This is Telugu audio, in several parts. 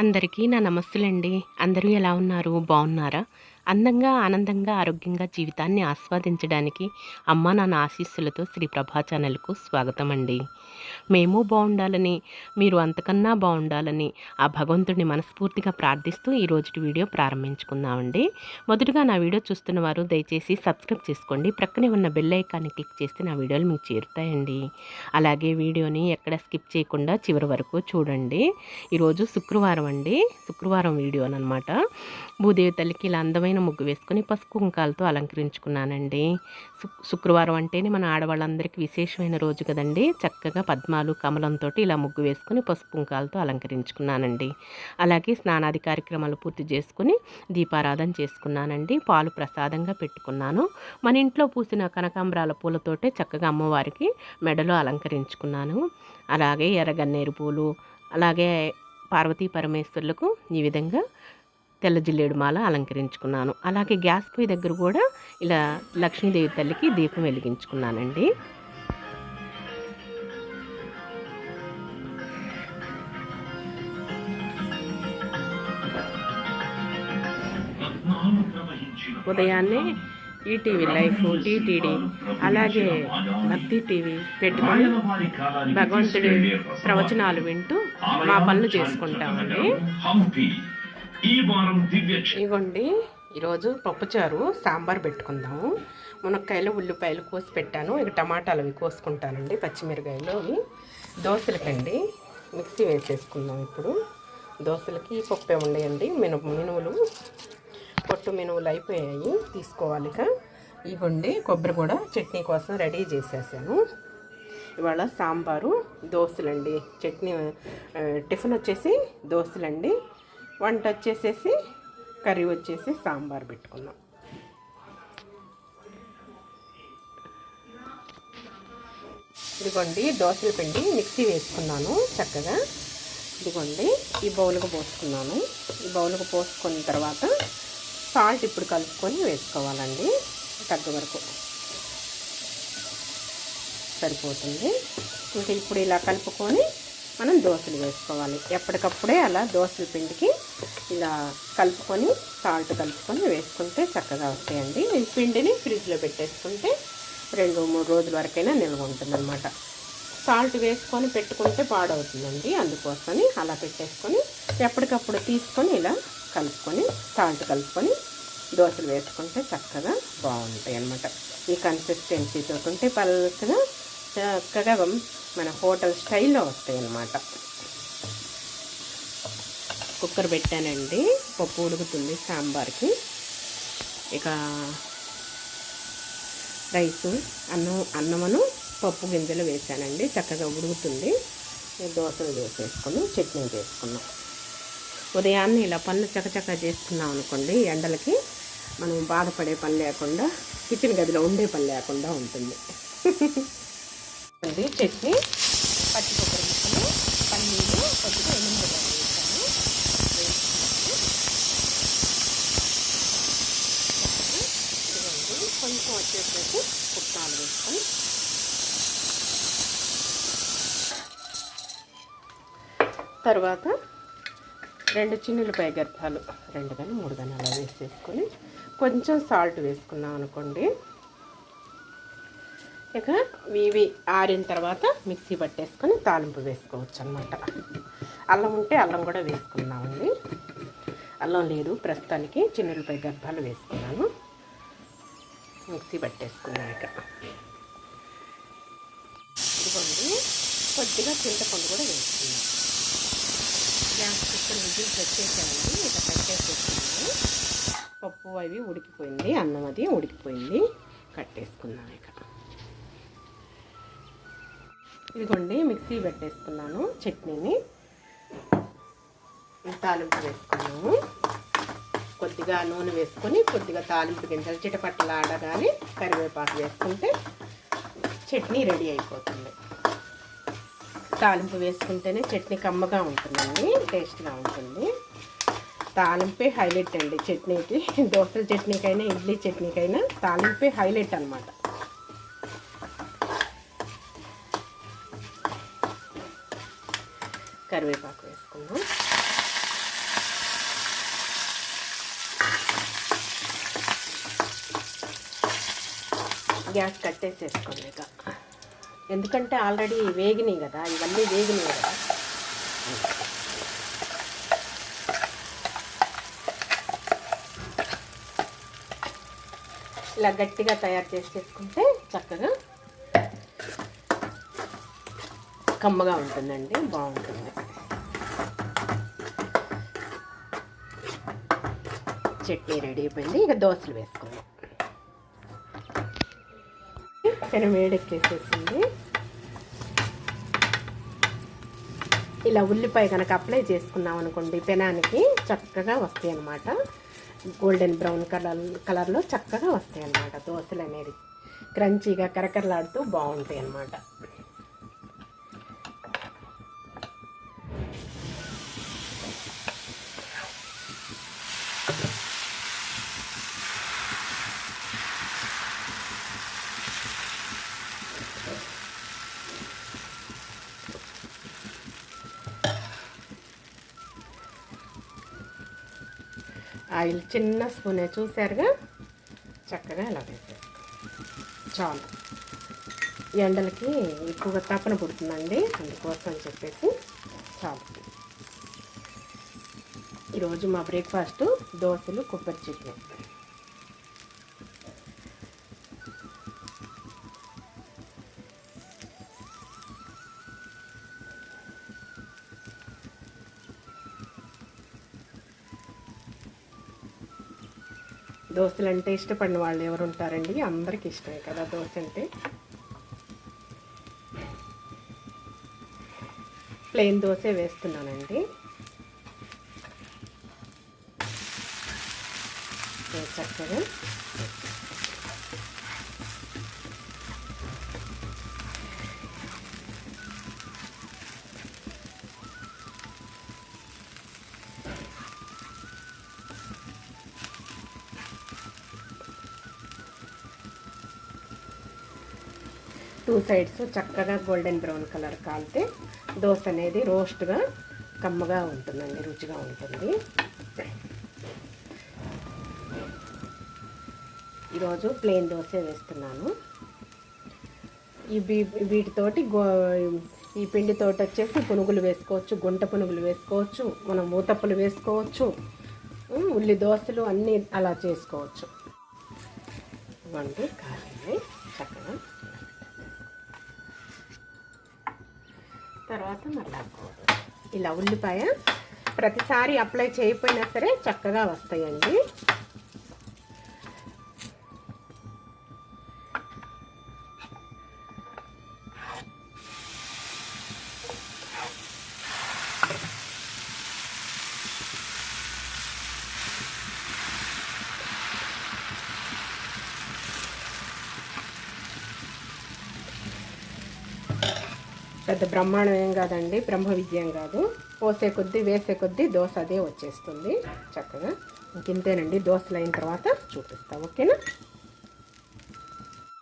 అందరికీ నా నమస్సులండి. అందరూ ఎలా ఉన్నారు? బాగున్నారా? అందంగా, ఆనందంగా, ఆరోగ్యంగా జీవితాన్ని ఆస్వాదించడానికి అమ్మ నాన్న ఆశీస్సులతో శ్రీ ప్రభా ఛానల్‌కు స్వాగతం అండి. మేము బాగుండాలని, మీరు అంతకన్నా బాగుండాలని ఆ భగవంతుడిని మనస్ఫూర్తిగా ప్రార్థిస్తూ ఈ రోజుటి వీడియో ప్రారంభించుకుందామండి. మొదటగా నా వీడియో చూస్తున్న వారు దయచేసి సబ్స్క్రైబ్ చేసుకోండి. ప్రక్కనే ఉన్న బెల్ ఐకాన్ని క్లిక్ చేస్తే నా వీడియోలు మీకు చేరుతాయండి. అలాగే వీడియోని ఎక్కడ స్కిప్ చేయకుండా చివరి వరకు చూడండి. ఈరోజు శుక్రవారం అండి. శుక్రవారం వీడియోనమాట. భూదేవి తల్లికి ఇలా అందమైన ముగ్గు వేసుకొని పసుపు కుంకాలతో అలంకరించుకున్నానండి. శుక్రవారం అంటేనే మన ఆడవాళ్ళందరికీ విశేషమైన రోజు కదండి. చక్కగా పద్మాలు కమలంతో ఇలా ముగ్గు వేసుకొని పసుపు కుంకాలతో అలంకరించుకున్నానండి. అలాగే స్నానాది కార్యక్రమాలు పూర్తి చేసుకుని దీపారాధన చేసుకున్నానండి. పాలు ప్రసాదంగా పెట్టుకున్నాను. మన ఇంట్లో పూసిన కనకాంబరాల పూలతోటే చక్కగా అమ్మవారికి మెడలో అలంకరించుకున్నాను. అలాగే ఎర్రగన్నేరు పూలు, అలాగే పార్వతీ పరమేశ్వరులకు ఈ విధంగా తెల్ల జిల్లేడు మాల అలంకరించుకున్నాను. అలాగే గ్యాస్ పొయ్యి దగ్గర కూడా ఇలా లక్ష్మీదేవి తల్లికి దీపం వెలిగించుకున్నానండి. ఉదయాన్నే ఈటీవీ లైఫ్, టీటీడీ, అలాగే భక్తి టీవీ పెట్టుకొని భగవంతుడి ప్రవచనాలు వింటూ మా పనులు చేసుకుంటామండి. ఇవ్వండి, ఈరోజు పప్పుచారు సాంబార్ పెట్టుకుందాము. మునక్కాయలు, ఉల్లిపాయలు కోసి పెట్టాను. ఇక టమాటాలు అవి కోసుకుంటానండి. పచ్చిమిరకాయలు అవి దోశలకండి మిక్సీ వేసేసుకుందాం. ఇప్పుడు దోశలకి పప్పే ఉండేయండి. మినువులు, పొట్టు మినువులు అయిపోయాయి, తీసుకోవాలి. ఇక ఇవ్వండి, కొబ్బరి కూడా చట్నీ కోసం రెడీ చేసేసాను. ఇవాళ సాంబారు, దోశలండి. చట్నీ టిఫిన్ వచ్చేసి దోశలండి. వంట వచ్చేసేసి కర్రీ వచ్చేసి సాంబార్ పెట్టుకున్నాం. ఇదిగోండి, దోశల పిండి మిక్సీ వేసుకున్నాను చక్కగా. ఇదిగోండి, ఈ బౌల్కి పోసుకున్నాను. ఈ బౌల్కి పోసుకున్న తర్వాత సాల్ట్ ఇప్పుడు కలుపుకొని వేసుకోవాలండి. తగ్గ వరకు సరిపోతుంది. ఇంకా ఇప్పుడు ఇలా కలుపుకొని మనం దోశలు వేసుకోవాలి. ఎప్పటికప్పుడే అలా దోశల పిండికి ఇలా కలుపుకొని సాల్ట్ కలుపుకొని వేసుకుంటే చక్కగా వస్తాయండి. ఈ పిండిని ఫ్రిడ్జ్లో పెట్టేసుకుంటే 2-3 రోజుల వరకైనా నిల్వ ఉంటుందన్నమాట. సాల్ట్ వేసుకొని పెట్టుకుంటే పాడవుతుందండి. అందుకోసమని అలా పెట్టేసుకొని ఎప్పటికప్పుడు తీసుకొని ఇలా కలుపుకొని సాల్ట్ కలుపుకొని దోశలు వేసుకుంటే చక్కగా బాగుంటాయి అన్నమాట. ఈ కన్సిస్టెన్సీతో ఉంటే పల్చగా చక్కగా మన హోటల్ స్టైల్లో వస్తాయి అన్నమాట. కుక్కర్ పెట్టానండి, పప్పు ఉడుకుతుంది సాంబార్కి. ఇక రైసు, అన్నమును పప్పు గింజలు వేసానండి. చక్కగా ఉడుకుతుంది. దోశలు వేసేసుకొని చట్నీ చేసుకున్నాం. ఉదయాన్నే ఇలా పనులు చకచకా చేసుకున్నాం అనుకోండి, ఎండలకి మనం బాధపడే పని లేకుండా, కిచెన్ గదిలో ఉండే పని లేకుండా ఉంటుంది. చట్నీ, పచ్చి కొబ్బరి ముక్కలు, పన్నీరు, కొద్దిగా ఎల్లుల్లిపాయలు వేసాను. కొంచెం వచ్చేసేసి పుట్నాలు వేసుకొని తర్వాత 2 చిన్నులపాయ గర్భాలు, 2 కానీ 3 కానీ అలా వేసేసుకొని కొంచెం సాల్ట్ వేసుకున్నాం అనుకోండి. ఇక ఇవి ఆరిన తర్వాత మిక్సీ పట్టేసుకొని తాలింపు వేసుకోవచ్చు అన్నమాట. అల్లం ఉంటే అల్లం కూడా వేసుకున్నామండి. అల్లం లేదు ప్రస్తుతానికి. చిన్నులపాయ గర్భాలు వేసుకున్నాను. మిక్సీ పట్టేసుకున్నాను. ఇక ఇదిగోండి, కొద్దిగా చింతపండు కూడా వేసుకున్నాను. గ్యాస్ కుక్కర్ విజిల్స్ వచ్చేసాయండి. ఇక కట్టేసేసుకున్నాను. పప్పు అవి ఉడికిపోయింది, అన్నం అది ఉడికిపోయింది. కట్టేసుకున్నాను. ఇక ఇదిగోండి, మిక్సీ పెట్టేసుకున్నాను. చట్నీని తాలింపు వేసుకున్నాము. కొద్దిగా నూనె వేసుకొని కొద్దిగా తాలింపు గింజలు చిటపట్టలు ఆడగానే కరివేపాకు వేసుకుంటే చట్నీ రెడీ అయిపోతుంది. తాలింపు వేసుకుంటేనే చట్నీ కమ్మగా ఉంటుందండి, టేస్ట్గా ఉంటుంది. తాలింపే హైలైట్ అండి చట్నీకి. దోసల చట్నీకైనా ఇడ్లీ చట్నీకైనా తాలింపే హైలైట్ అన్నమాట. కరివేపాకు వేసుకుందాం. గ్యాస్ కట్టేసేసుకోండి ఇక, ఎందుకంటే ఆల్రెడీ వేగినాయి కదా, ఇవన్నీ వేగినాయి కదా. ఇలా గట్టిగా తయారు చేసుకుంటే చక్కగా కమ్మగా ఉంటుందండి, బాగుంటుంది. చట్నీ రెడీ అయిపోయింది. ఇక దోశలు వేసుకుందాం. పెనం వేడెక్కేసేసింది. ఇలా ఉల్లిపాయ కనుక అప్లై చేసుకున్నాం అనుకోండి పెనానికి, చక్కగా వస్తాయి అన్నమాట. గోల్డెన్ బ్రౌన్ కలర్లో చక్కగా వస్తాయి అన్నమాట దోశలు అనేది. క్రంచీగా కరకరలాడుతూ బాగుంటాయి అన్నమాట. ఆయిల్ చిన్న స్పూనే చూసారుగా, చక్కగా ఇలా వేసేస్తాం చాలు. ఎండలకి ఎక్కువగా తపన పుడుతుందండి, అందుకోసం అని చెప్పేసి చాలు. ఈరోజు మా బ్రేక్ఫాస్ట్ దోశలు, కొబ్బరి చట్నీ. దోశలు అంటే ఇష్టపడిన వాళ్ళు ఎవరు ఉంటారండి? అందరికీ ఇష్టమే కదా దోశ అంటే. ప్లెయిన్ దోశ వేస్తున్నానండి. చక్కగా 2 సైడ్స్ చక్కగా గోల్డెన్ బ్రౌన్ కలర్ కాలితే దోశ అనేది రోస్ట్గా కమ్మగా ఉంటుందండి, రుచిగా ఉంటుంది. ఈరోజు ప్లెయిన్ దోశ వేస్తున్నాను. వీటితోటి ఈ పిండితోటి వచ్చేసి పునుగులు వేసుకోవచ్చు, గుంట పునుగులు వేసుకోవచ్చు, మనం ఊతప్పులు వేసుకోవచ్చు, ఉల్లి దోశలు అన్నీ అలా చేసుకోవచ్చు. ఇవ్వండి కావాలి చక్కగా. తర్వాత మళ్ళీ ఇలా ఉల్లిపాయ ప్రతిసారి అప్లై చేయకపోయినా సరే చక్కగా వస్తాయండి. పెద్ద బ్రహ్మాండం ఏం కాదండి, బ్రహ్మ విజయం కాదు. పోసే కొద్దీ వేసే కొద్దీ దోశ అదే వచ్చేస్తుంది చక్కగా. ఇంకేంతేనండి, దోశలు అయిన తర్వాత చూపిస్తాం, ఓకేనా?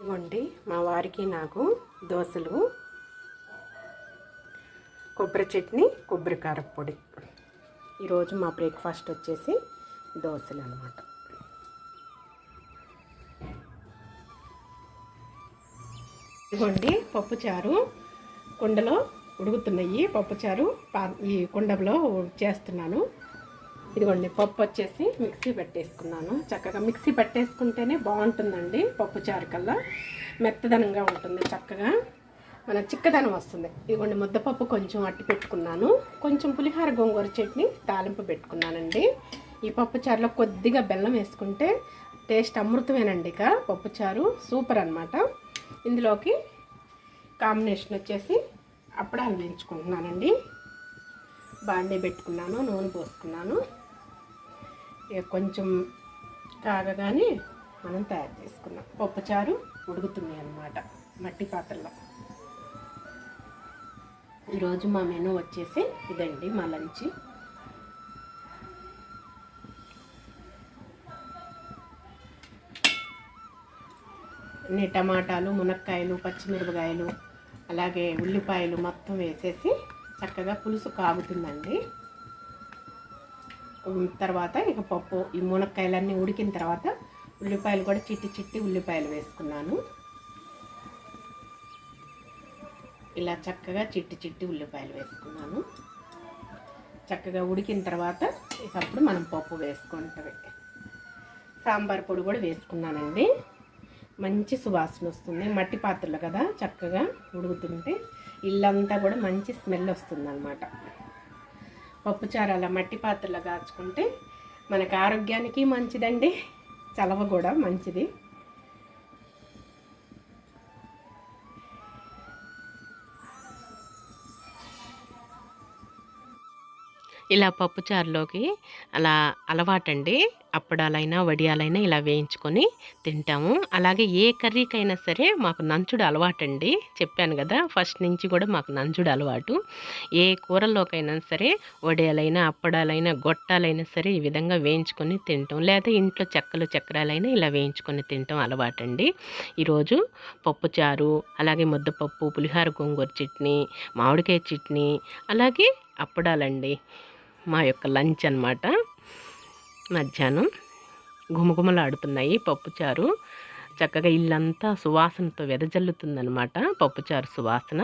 ఇవ్వండి మా వారికి నాకు దోశలు, కొబ్బరి చట్నీ, కొబ్బరి కారపొడి. ఈరోజు మా బ్రేక్ఫాస్ట్ వచ్చేసి దోశలు అన్నమాట. ఇవ్వండి పప్పుచారు కుండలో ఉడుకుతున్నాయి. పప్పుచారు ఈ కుండలో చేస్తున్నాను. ఇదిగోండి పప్పు వచ్చేసి మిక్సీ పెట్టేసుకున్నాను. చక్కగా మిక్సీ పెట్టేసుకుంటేనే బాగుంటుందండి. పప్పుచారు కల్లా మెత్తదనంగా ఉంటుంది, చక్కగా మన చిక్కదనం వస్తుంది. ఇదిగోండి ముద్దపప్పు కొంచెం అట్టి పెట్టుకున్నాను. కొంచెం పులిహార గోంగూర చట్నీ తాలింపు పెట్టుకున్నానండి. ఈ పప్పుచారులో కొద్దిగా బెల్లం వేసుకుంటే టేస్ట్ అమృతమేనండి. ఇక పప్పుచారు సూపర్ అన్నమాట. ఇందులోకి కాంబినేషన్ వచ్చేసి అప్పడాలు వేయించుకుంటున్నానండి. బాండీ పెట్టుకున్నాను, నూనె పోసుకున్నాను. కొంచెం కాగగానే మనం తయారు చేసుకున్నాం. పప్పుచారు ఉడుకుతుంది అన్నమాట మట్టి పాత్రలో. ఈరోజు మా మెనూ వచ్చేసి ఇదండి మా లంచ్. అన్ని టమాటాలు, మునక్కాయలు, పచ్చిమిరపకాయలు, అలాగే ఉల్లిపాయలు మొత్తం వేసేసి చక్కగా పులుసు కాగుతుందండి. తర్వాత ఇక పప్పు, ఈ మునక్కాయలన్నీ ఉడికిన తర్వాత ఉల్లిపాయలు కూడా చిట్టి చిట్టి ఉల్లిపాయలు వేసుకున్నాను. ఇలా చక్కగా చిట్టి చిట్టి ఉల్లిపాయలు వేసుకున్నాను. చక్కగా ఉడికిన తర్వాత ఇక అప్పుడు మనం పప్పు వేసుకుంటాం. సాంబార్ పొడి కూడా వేసుకున్నానండి. మంచి సువాసన వస్తుంది. మట్టి పాత్రలు కదా, చక్కగా ఉడుకుతుంటే ఇల్లంతా కూడా మంచి స్మెల్ వస్తుంది అన్నమాట. పప్పుచారు అలా మట్టి పాత్రలో కాచుకుంటే మనకు ఆరోగ్యానికి మంచిదండి, చలవ కూడా మంచిది. ఇలా పప్పుచారులోకి అలా అలవాటండి. అప్పడాలైనా వడియాలైనా ఇలా వేయించుకొని తింటాము. అలాగే ఏ కర్రీకైనా సరే మాకు నంచుడు అలవాటండి. చెప్పాను కదా, ఫస్ట్ నుంచి కూడా మాకు నంచుడు అలవాటు. ఏ కూరల్లోకైనా సరే వడియాలైనా అప్పడాలైనా గొట్టాలైనా సరే ఈ విధంగా వేయించుకొని తింటాం. లేదా ఇంట్లో చెక్కలు చక్రాలైనా ఇలా వేయించుకొని తింటాం అలవాటండి. ఈరోజు పప్పుచారు, అలాగే ముద్దపప్పు, పులిహోర, గోంగూర చట్నీ, మామిడికాయ చట్నీ, అలాగే అప్పడాలండి మా యొక్క లంచ్ అన్నమాట. మధ్యాహ్నం గుమగుమలాడుతున్నాయి పప్పుచారు. చక్కగా ఇల్లంతా సువాసనతో వెదజల్లుతుందనమాట పప్పుచారు సువాసన.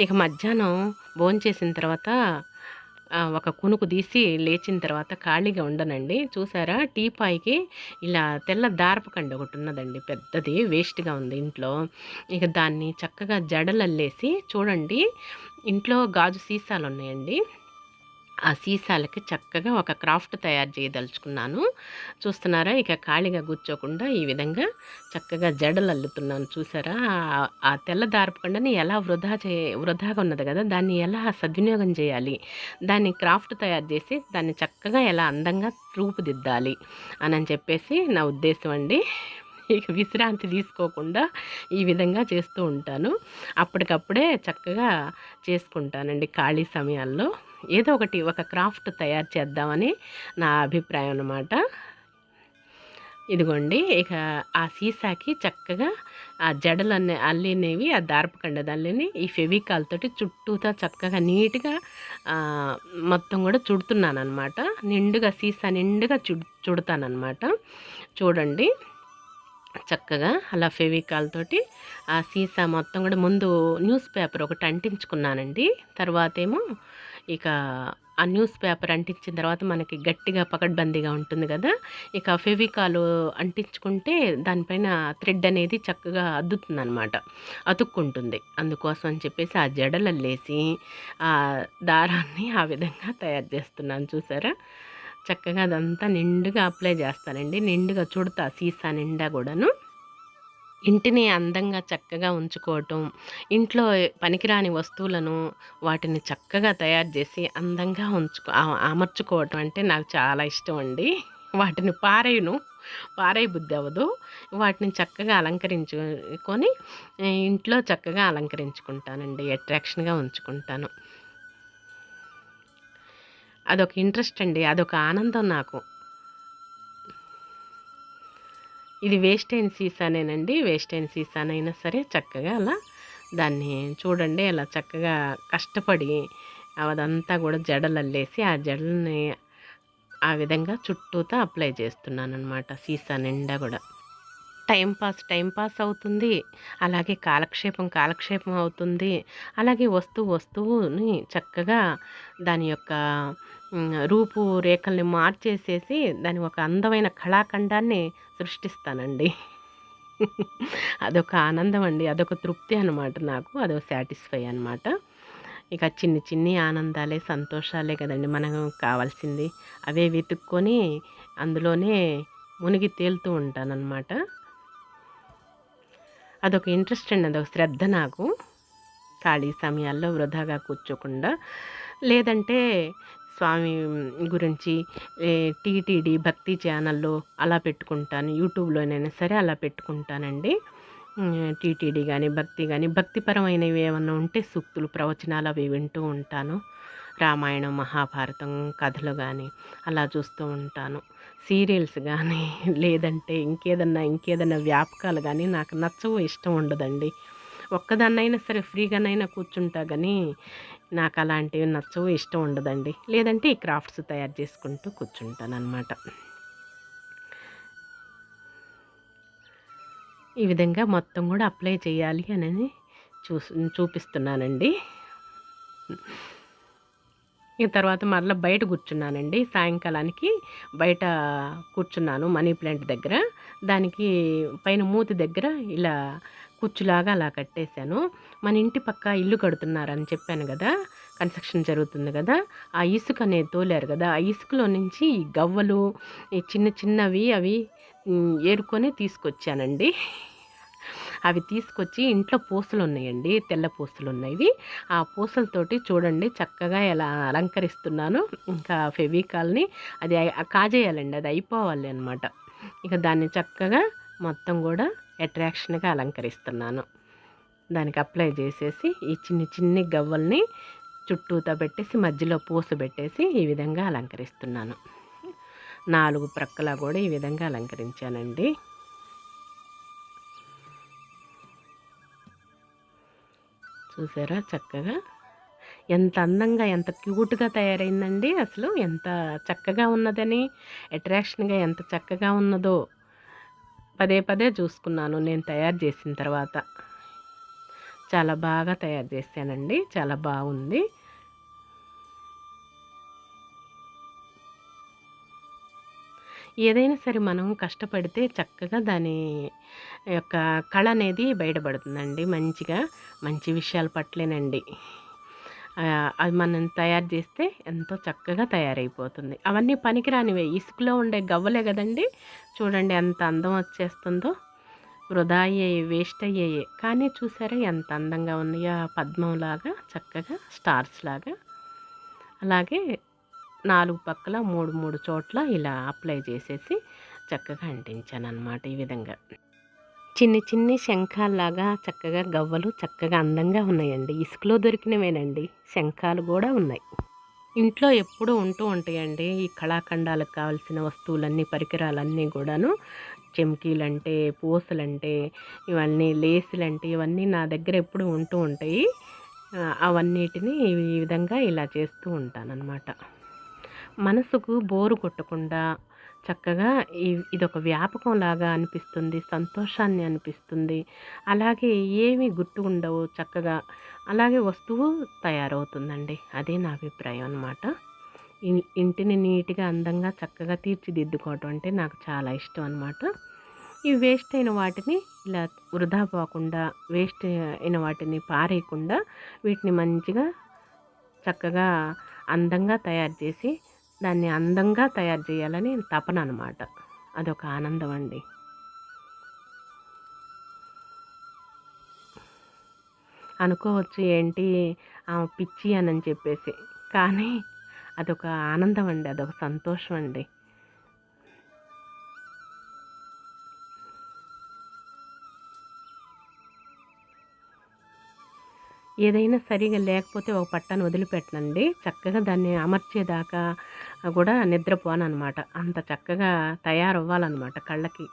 ఇక మధ్యాహ్నం భోంచేసిన తర్వాత ఒక కునుకు తీసి లేచిన తర్వాత ఖాళీగా ఉండనండి. చూసారా, టీపాయికి ఇలా తెల్ల దారపు కండి ఒకటి ఉన్నదండి, పెద్దది వేస్ట్గా ఉంది ఇంట్లో. ఇక దాన్ని చక్కగా జడలల్లేసి చూడండి, ఇంట్లో గాజు సీసాలు ఉన్నాయండి, ఆ సీసాలకి చక్కగా ఒక క్రాఫ్ట్ తయారు చేయదలుచుకున్నాను. చూస్తున్నారా, ఇక ఖాళీగా కూర్చోకుండా ఈ విధంగా చక్కగా జడలు అల్లుతున్నాను. చూసారా, ఆ తెల్ల దారపు కండని ఎలా వృధాగా ఉన్నది కదా, దాన్ని ఎలా సద్వినియోగం చేయాలి, దాన్ని క్రాఫ్ట్ తయారు చేసి దాన్ని చక్కగా ఎలా అందంగా రూపుదిద్దాలి అని చెప్పేసి నా ఉద్దేశం అండి. ఇక విశ్రాంతి తీసుకోకుండా ఈ విధంగా చేస్తూ ఉంటాను. అప్పటికప్పుడే చక్కగా చేసుకుంటానండి ఖాళీ సమయాల్లో. ఏదో ఒకటి ఒక క్రాఫ్ట్ తయారు చేద్దామని నా అభిప్రాయం అన్నమాట. ఇదిగోండి, ఇక ఆ సీసాకి చక్కగా ఆ జడలన్నీ అల్లినవి, ఆ దారపు కండదల్లిని ఈ ఫెవికాల్ తోటి చుట్టూతా చక్కగా నీట్గా మొత్తం కూడా చుడుతున్నాను అనమాట. నిండుగా సీసా నిండుగా చుడతానమాట. చూడండి, చక్కగా అలా ఫెవికాల్ తోటి ఆ సీసా మొత్తం కూడా ముందు న్యూస్ పేపర్ ఒకటి అంటించుకున్నానండి. తర్వాత ఏమో ఇక ఆ న్యూస్ పేపర్ అంటించిన తర్వాత మనకి గట్టిగా పకడ్బందీగా ఉంటుంది కదా, ఇక ఫెవికాల్ అంటించుకుంటే దానిపైన థ్రెడ్ అనేది చక్కగా అద్దుతుంది అనమాట, అతుక్కుంటుంది. అందుకోసం అని చెప్పేసి ఆ జడలల్లేసి ఆ దారాన్ని ఆ విధంగా తయారు చేస్తున్నాను. చూసారా, చక్కగా అదంతా నిండుగా అప్లై చేస్తానండి. నిండుగా చుడతా సీసా నిండా కూడాను. ఇంటిని అందంగా చక్కగా ఉంచుకోవటం, ఇంట్లో పనికిరాని వస్తువులను వాటిని చక్కగా తయారు చేసి అందంగా అమర్చుకోవటం అంటే నాకు చాలా ఇష్టం అండి. వాటిని పారేయ బుద్ధి అవ్వదు. వాటిని చక్కగా అలంకరించుకొని ఇంట్లో చక్కగా అలంకరించుకుంటానండి, అట్రాక్షన్గా ఉంచుకుంటాను. అదొక ఇంట్రెస్ట్ అండి, అదొక ఆనందం నాకు. ఇది వేస్ట్ అయిన సీసానేనండి. వేస్ట్ అయిన సీసానైనా సరే చక్కగా అలా దాన్ని చూడండి, అలా చక్కగా కష్టపడి అదంతా కూడా జడలల్లేసి ఆ జడలని ఆ విధంగా చుట్టూతా అప్లై చేస్తున్నానన్నమాట సీసా నిండా కూడా. టైం పాస్ అవుతుంది, అలాగే కాలక్షేపం అవుతుంది. అలాగే వస్తువుని చక్కగా దాని యొక్క రూపురేఖల్ని మార్చేసేసి దాని ఒక అందమైన కళాఖండాన్ని సృష్టిస్తానండి. అదొక ఆనందం అండి, అదొక తృప్తి అనమాట నాకు, అదొక సాటిస్ఫై అనమాట. ఇక చిన్ని ఆనందాలే, సంతోషాలే కదండి మనకు కావాల్సింది. అవే వెతుక్కొని అందులోనే మునిగి తేలుతూ ఉంటానన్నమాట. అదొక ఇంట్రెస్ట్ అండి, అదొక శ్రద్ధ నాకు. ఖాళీ సమయాల్లో వృధాగా కూర్చోకుండా, లేదంటే స్వామి గురించి టీటీడీ భక్తి ఛానల్లో అలా పెట్టుకుంటాను. యూట్యూబ్లోనైనా సరే అలా పెట్టుకుంటానండి. టీటీడీ కానీ భక్తిపరమైనవి ఏమన్నా ఉంటే సూక్తులు, ప్రవచనాలు అవి వింటూ ఉంటాను. రామాయణం, మహాభారతం కథలు కానీ అలా చూస్తూ ఉంటాను. సీరియల్స్ కానీ లేదంటే ఇంకేదన్నా వ్యాపకాలు కానీ నాకు నచ్చవు, ఇష్టం ఉండదండి. ఒక్కదాన్నైనా సరే ఫ్రీగానైనా కూర్చుంటా కానీ నాకు అలాంటివి నచ్చవు, ఇష్టం ఉండదండి. లేదంటే ఈ క్రాఫ్ట్స్ తయారు చేసుకుంటూ కూర్చుంటాను అనమాట. ఈ విధంగా మొత్తం కూడా అప్లై చేయాలి అని చూపిస్తున్నానండి. ఇక తర్వాత మరలా బయట కూర్చున్నానండి. సాయంకాలానికి బయట కూర్చున్నాను మనీ ప్లాంట్ దగ్గర. దానికి పైన మూతి దగ్గర ఇలా కుచ్చులాగా అలా కట్టేశాను. మన ఇంటి పక్క ఇల్లు కడుతున్నారని చెప్పాను కదా, కన్స్ట్రక్షన్ జరుగుతుంది కదా, ఆ ఇసుక అనేది తోలారు కదా, ఆ ఇసుకలో నుంచి ఈ గవ్వలు ఈ చిన్న చిన్నవి అవి ఏరుకొని తీసుకొచ్చానండి. అవి తీసుకొచ్చి ఇంట్లో పూసలు ఉన్నాయండి, తెల్ల పూసలు ఉన్నాయి. ఆ పూసలతోటి చూడండి చక్కగా ఎలా అలంకరిస్తున్నాను. ఇంకా ఫెవికాల్ని అది కాజేయాలండి, అది అయిపోవాలి అనమాట. ఇక దాన్ని చక్కగా మొత్తం కూడా అట్రాక్షన్గా అలంకరిస్తున్నాను. దానికి అప్లై చేసేసి ఈ చిన్ని చిన్ని గవ్వల్ని చుట్టూతో పెట్టేసి మధ్యలో పూస పెట్టేసి ఈ విధంగా అలంకరిస్తున్నాను. 4 ప్రక్కలా కూడా ఈ విధంగా అలంకరించానండి. చూసారా చక్కగా ఎంత అందంగా ఎంత క్యూట్గా తయారైందండి. అసలు ఎంత చక్కగా ఉన్నదని, అట్రాక్షన్గా ఎంత చక్కగా ఉన్నదో పదే పదే చూసుకున్నాను నేను తయారు చేసిన తర్వాత. చాలా బాగా తయారు చేశానండి, చాలా బాగుంది. ఏదైనా సరే మనం కష్టపడితే చక్కగా దాని యొక్క కళ అనేది బయటపడుతుందండి. మంచిగా మంచి విషయాల పట్లేనండి. అది మనం తయారు చేస్తే ఎంతో చక్కగా తయారైపోతుంది. అవన్నీ పనికిరానివే, ఇసుకలో ఉండే గవ్వలే కదండి. చూడండి ఎంత అందం వచ్చేస్తుందో. వృధా అయ్యాయి, వేస్ట్ అయ్యాయి, కానీ చూసారా ఎంత అందంగా ఉన్నాయో. పద్మంలాగా చక్కగా స్టార్స్ లాగా. అలాగే 4 పక్కల 3 చోట్ల ఇలా అప్లై చేసేసి చక్కగా అంటించాను అనమాట. ఈ విధంగా చిన్ని చిన్ని శంఖాల్లాగా చక్కగా గవ్వలు చక్కగా అందంగా ఉన్నాయండి. ఇసుకలో దొరికినవేనండి, శంఖాలు కూడా ఉన్నాయి. ఇంట్లో ఎప్పుడూ ఉంటూ ఉంటాయండి ఈ కళాఖండాలకు కావాల్సిన వస్తువులన్నీ, పరికరాలన్నీ కూడాను. చెమ్కీలంటే, పూసలంటే, ఇవన్నీ లేసులంటే, ఇవన్నీ నా దగ్గర ఎప్పుడూ ఉంటూ ఉంటాయి. అవన్నిటిని ఈ విధంగా ఇలా చేస్తూ ఉంటానన్నమాట. మనసుకు బోరు కొట్టకుండా చక్కగా ఇదొక వ్యాపకంలాగా అనిపిస్తుంది, సంతోషాన్ని అనిపిస్తుంది. అలాగే ఏమి గుర్తు ఉండవు, చక్కగా అలాగే వస్తువు తయారవుతుందండి. అదే నా అభిప్రాయం అన్నమాట. ఇంటిని నీట్గా అందంగా చక్కగా తీర్చిదిద్దుకోవటం అంటే నాకు చాలా ఇష్టం అన్నమాట. ఈ వేస్ట్ అయిన వాటిని ఇలా వృధా పోకుండా, వేస్ట్ అయిన వాటిని పారేయకుండా వీటిని మంచిగా చక్కగా అందంగా తయారు చేసి దాన్ని అందంగా తయారు చేయాలని తపన అనమాట. అదొక ఆనందం అండి. అనుకోవచ్చు ఏంటి పిచ్చి అని చెప్పేసి, కానీ అదొక ఆనందం అండి, అదొక సంతోషం అండి. ఏదైనా సరిగా లేకపోతే ఒక పట్టాను వదిలిపెట్టనండి. చక్కగా దాన్ని అమర్చేదాకా కూడా నిద్రపోననమాట. అంత చక్కగా తయారవ్వాలన్నమాట కళ్ళకి.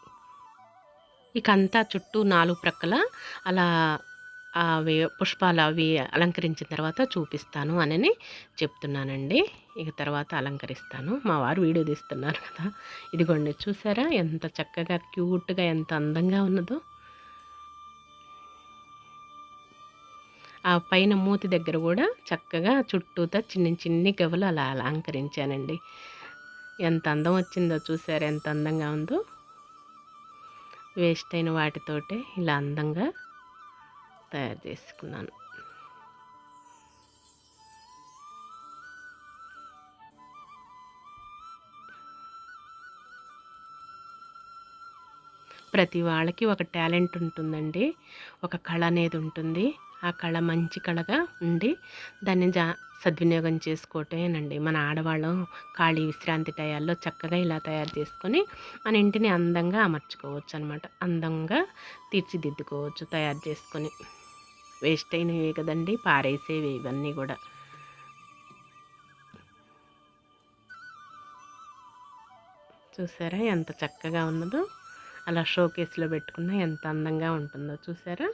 ఇక అంతా చుట్టూ 4 ప్రక్కల అలా అవి పుష్పాలు అవి అలంకరించిన తర్వాత చూపిస్తాను అని చెప్తున్నానండి. ఇక తర్వాత అలంకరిస్తాను. మా వారు వీడియో తీస్తున్నారు కదా. ఇదిగోండి చూసారా ఎంత చక్కగా క్యూట్గా ఎంత అందంగా ఉన్నదో. ఆ పైన మూతి దగ్గర కూడా చక్కగా చుట్టూతా చిన్ని చిన్ని గవ్వలు అలా అలంకరించానండి. ఎంత అందం వచ్చిందో చూసారా, ఎంత అందంగా ఉందో. వేస్ట్ అయిన వాటితోటే ఇలా అందంగా తయారు చేసుకున్నాను. ప్రతి వాళ్ళకి ఒక టాలెంట్ ఉంటుందండి, ఒక కళ అనేది ఉంటుంది. ఆ కళ మంచి కళగా ఉండి దాన్ని సద్వినియోగం చేసుకోవటమేనండి. మన ఆడవాళ్ళం ఖాళీ విశ్రాంతి టయాల్లో చక్కగా ఇలా తయారు చేసుకొని మన ఇంటిని అందంగా అమర్చుకోవచ్చు అనమాట. అందంగా తీర్చిదిద్దుకోవచ్చు తయారు చేసుకొని. వేస్ట్ అయినవి కదండి, పారేసేవి ఇవన్నీ కూడా. చూసారా ఎంత చక్కగా ఉన్నదో. అలా షోకేస్లో పెట్టుకున్న ఎంత అందంగా ఉంటుందో చూసారా.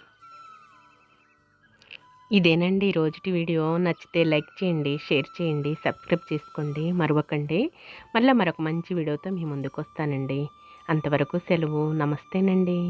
ఇదేనండి ఈరోజుటి వీడియో. నచ్చితే లైక్ చేయండి, షేర్ చేయండి, సబ్స్క్రైబ్ చేసుకోండి మరవకండి. మళ్ళీ మరొక మంచి వీడియోతో మీ ముందుకు వస్తానండి. అంతవరకు సెలవు. నమస్తేనండి.